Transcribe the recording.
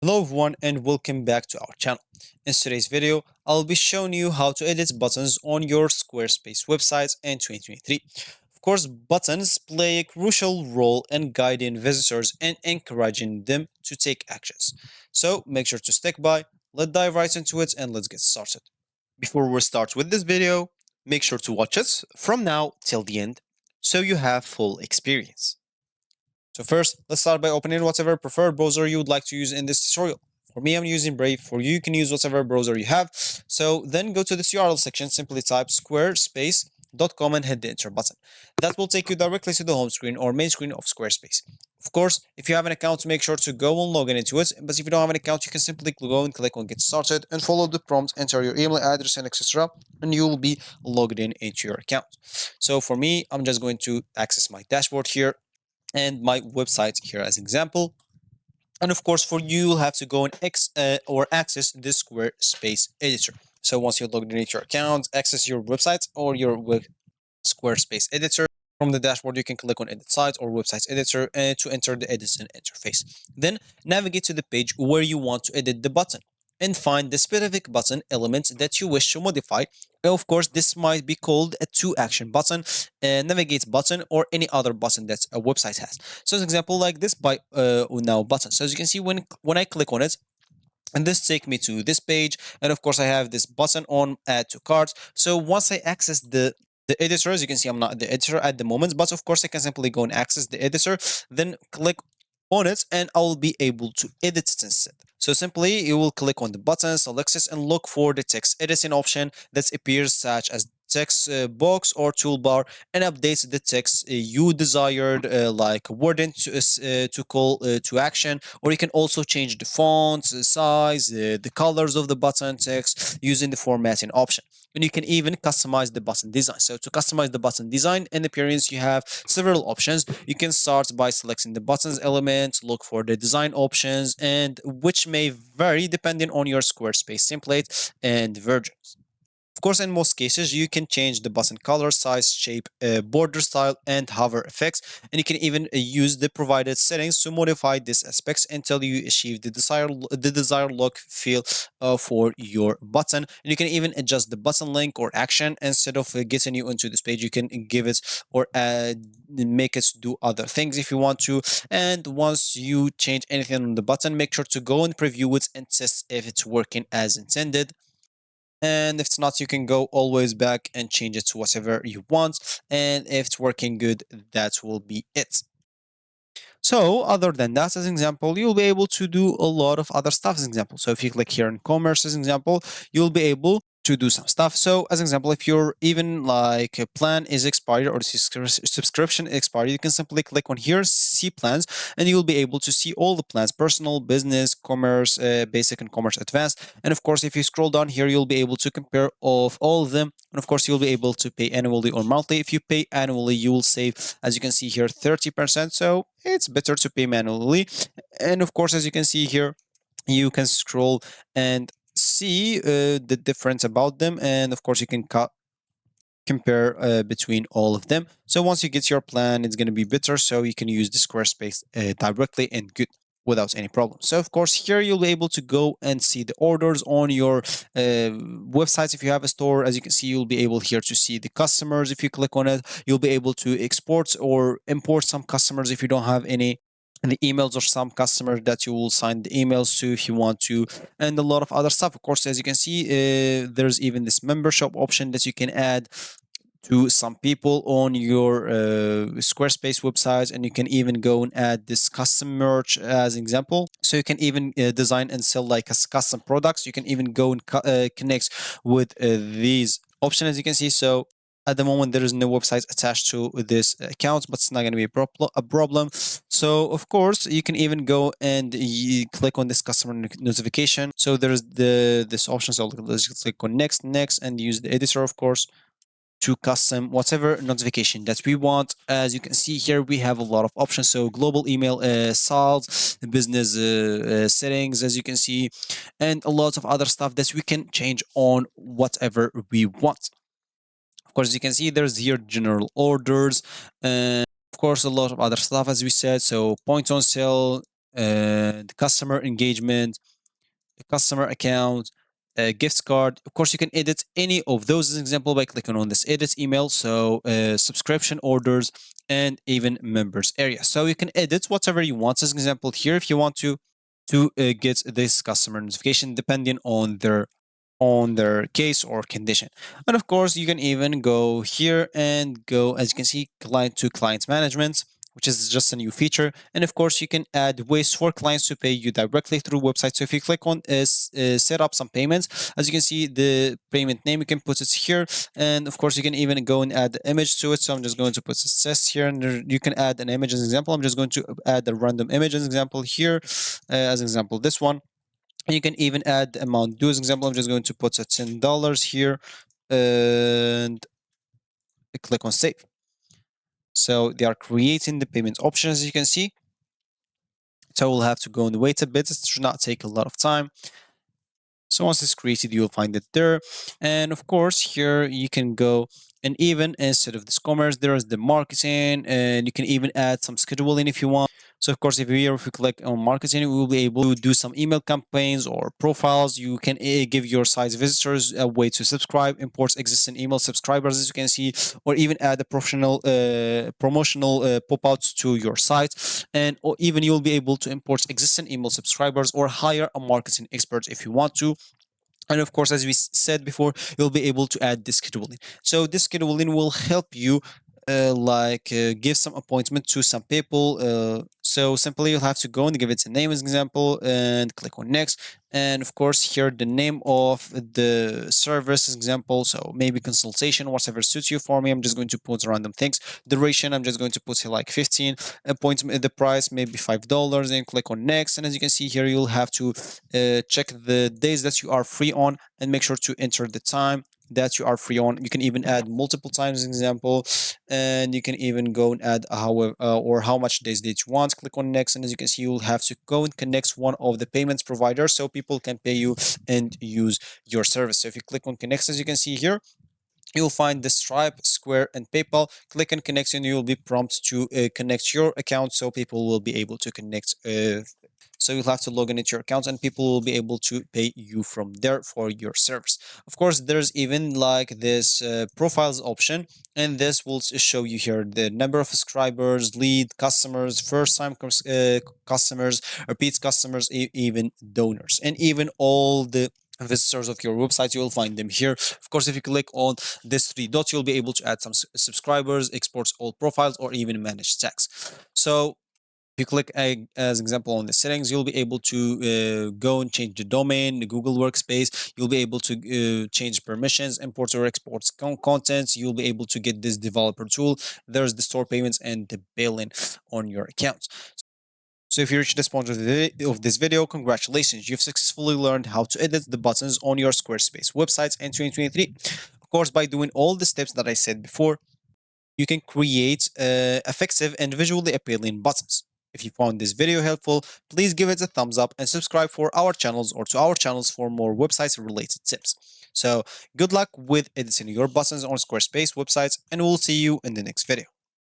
Hello everyone and welcome back to our channel. In today's video, I'll be showing you how to edit buttons on your Squarespace websites in 2023. Of course, buttons play a crucial role in guiding visitors and encouraging them to take actions. So make sure to stick by, let's dive right into it and let's get started. Before we start with this video, make sure to watch it from now till the end so you have full experience. So first, let's start by opening whatever preferred browser you would like to use in this tutorial. For me, I'm using Brave. For you, you can use whatever browser you have. So then go to this URL section, simply type squarespace.com and hit the enter button. That will take you directly to the home screen or main screen of Squarespace. Of course, if you have an account, make sure to go and log in into it. But if you don't have an account, you can simply go and click on get started and follow the prompt, enter your email address and etc. and you will be logged in into your account. So for me, I'm just going to access my dashboard here and my website here as an example. And of course, for you, you'll have to go and access the Squarespace editor. So once you're logged into your account, access your website or your Squarespace editor. From the dashboard, you can click on Edit Site or Website Editor to enter the editing interface. Then navigate to the page where you want to edit the button and find the specific button element that you wish to modify. Of course, this might be called a to-action button, a navigate button, or any other button that a website has. So, as an example, like this by now button. So, as you can see, when I click on it, and this take me to this page, and of course, I have this button on Add to Cart. So, once I access the editor, as you can see, I'm not the editor at the moment, but of course, I can simply go and access the editor, then click on it, and I will be able to edit it instead. So simply, you will click on the button, select it, and look for the text editing option that appears such as text box or toolbar and updates the text you desired, like wording to call to action, or you can also change the font size, the colors of the button text using the formatting option. And you can even customize the button design. So to customize the button design and appearance, you have several options. You can start by selecting the buttons element, look for the design options, and which may vary depending on your Squarespace template and versions. Of course, in most cases, you can change the button color, size, shape, border style, and hover effects. And you can even use the provided settings to modify these aspects until you achieve the desired look feel for your button. And you can even adjust the button link or action. Instead of getting you into this page, you can give it or make it do other things if you want to. And once you change anything on the button, make sure to go and preview it and test if it's working as intended. And if it's not, you can go always back and change it to whatever you want. And if it's working good, that will be it. So other than that, as an example, you'll be able to do a lot of other stuff as an example. So if you click here in commerce as an example, you'll be able to do some stuff. So as an example, if your even like a plan is expired or subscription expired, you can simply click on here, see plans, and you'll be able to see all the plans: personal, business, commerce, basic, and commerce advanced. And of course, if you scroll down here, you'll be able to compare of all of them. And of course, you'll be able to pay annually or monthly. If you pay annually, you will save, as you can see here, 30%. So it's better to pay manually. And of course, as you can see here, you can scroll and see the difference about them. And of course, you can compare between all of them. So once you get your plan, it's going to be better. So you can use the Squarespace directly and good without any problem. So of course here you'll be able to go and see the orders on your websites. If you have a store, as you can see, you'll be able here to see the customers. If you click on it, you'll be able to export or import some customers if you don't have any the emails or some customer that you will sign the emails to if you want to, and a lot of other stuff. Of course, as you can see, there's even this membership option that you can add to some people on your Squarespace website, and you can even go and add this custom merch as an example. So you can even design and sell like as custom products. You can even go and connect with these options, as you can see. So at the moment, there is no website attached to this account, but it's not going to be a problem. So of course, you can even go and click on this customer notification. So there's this option. So let's click on next, and use the editor, of course, to custom whatever notification that we want. As you can see here, we have a lot of options. So global email salts, business settings, as you can see, and a lot of other stuff that we can change on whatever we want. Of course, you can see there's here general orders, and of course a lot of other stuff, as we said. So points on sale, the customer engagement, the customer account, a gift card. Of course, you can edit any of those as an example by clicking on this edit email. So subscription orders and even members area. So you can edit whatever you want as an example here if you want to get this customer notification depending on their case or condition. And of course, you can even go here and go, as you can see, client to client management, which is just a new feature. And of course, you can add ways for clients to pay you directly through websites. So if you click on set up some payments, as you can see, the payment name, you can put it here. And of course, you can even go and add the image to it. So I'm just going to put success here, and you can add an image as an example. I'm just going to add a random image as an example here, as an example, this one. And you can even add the amount due as an example. I'm just going to put a $10 here and click on save. So they are creating the payment option as you can see. So we'll have to go and wait a bit. It should not take a lot of time. So once it's created, you'll find it there. And of course, here you can go and even instead of this commerce, there is the marketing, and you can even add some scheduling if you want. So of course, if we click on marketing, we will be able to do some email campaigns or profiles. You can give your site's visitors a way to subscribe, import existing email subscribers, as you can see, or even add a professional promotional pop-outs to your site. And or even you'll be able to import existing email subscribers or hire a marketing expert if you want to. And of course, as we said before, you'll be able to add this scheduling. So this scheduling will help you give some appointment to some people. So simply you'll have to go and give it a name as an example and click on next. And of course, here the name of the service as example. So maybe consultation, whatever suits you. For me, I'm just going to put random things. Duration, I'm just going to put here like 15. Appointment, the price maybe $5, and click on next. And as you can see here, you'll have to check the days that you are free on and make sure to enter the time that you are free on. You can even add multiple times as an example, and you can even go and add however or how much days that you want. Click on next, and as you can see, you'll have to go and connect one of the payments providers so people can pay you and use your service. So if you click on connect, as you can see here, you'll find the Stripe, Square, and PayPal. Click on connect, and you'll be prompted to connect your account so people will be able to connect. So you'll have to log in into your account and people will be able to pay you from there for your service. Of course, there's even like this profiles option, and this will show you here the number of subscribers, lead customers, first time customers, repeat customers, even donors, and even all the visitors of your website. You will find them here. Of course, if you click on this three dots, you'll be able to add some subscribers, export all profiles, or even manage tags. So if you click as example on the settings, you'll be able to go and change the domain, the Google Workspace. You'll be able to change permissions, import or export contents. You'll be able to get this developer tool. There's the store payments and the billing on your account. So if you reached this point of this video, congratulations, you've successfully learned how to edit the buttons on your Squarespace websites in 2023. Of course, by doing all the steps that I said before, you can create effective and visually appealing buttons. If you found this video helpful, please give it a thumbs up and subscribe for our channels or to our channels for more websites related tips. So good luck with editing your buttons on Squarespace websites, and we'll see you in the next video.